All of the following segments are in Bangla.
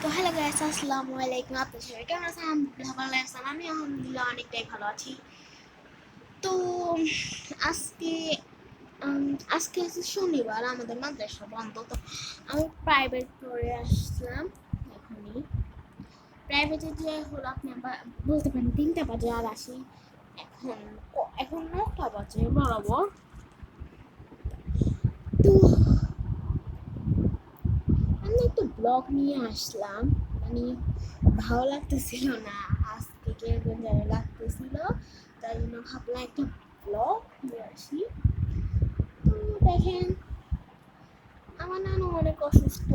তো হ্যালো গাইস, আসসালামু আলাইকুম। আপনাদের সবাই কেমন আছেন? আলহামদুলিল্লাহ ভালো আছেন। আমি আলহামদুলিল্লাহ অনেকটাই ভালো আছি। তো আজকে আজকে হচ্ছে শনিবার, আমাদের মাদ্রাসা বন্ধ। তো আমি প্রাইভেট পড়ে আসলাম এখনই। প্রাইভেটে যে হলো আপনি বলতে পারেন 3টা বাজে আর আসি এখন। এখন 9টা বাজে বরাবর। তো আমি একটু ব্লগ নিয়ে আসলাম, মানে ভালো লাগতেছিল না, আজকে কিরকম যেন লাগতেছিল, তাই জন্য ভাবলাম একটা ব্লগ নিয়ে আসি। তো দেখেন, আমার নানু অনেক অসুস্থ,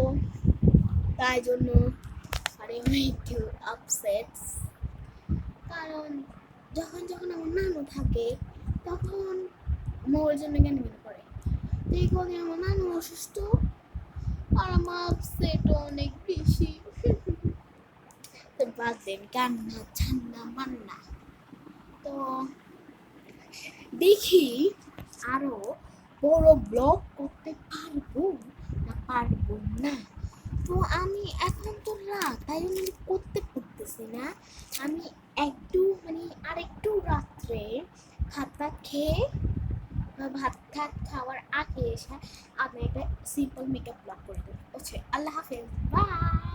তাই জন্য মানে আমি একটু আপসেট। কারণ যখন যখন আমার নানু থাকে তখন মোর জন্য কেন কেন করে। তো এই কদিন আমার নানু অসুস্থ আর আমার আপসেটও অনেক বেশি। তো বাদ দেন, কান্না ঠান্ডা মান্না। তো দেখি আরো বড় ব্লগ করতে পারবো না পারবো না। তো আমি এখন তো রাত, তাই জন্য আমি করতে পারতেছি না। আমি একটু মানে আরেকটু রাত্রে ভাত খেয়ে বা ভাত খাওয়ার আগে এসে আমি একটা সিম্পল মেকআপ ব্লগ করে দেবো। আচ্ছা, আল্লাহ হাফেজ, বাই।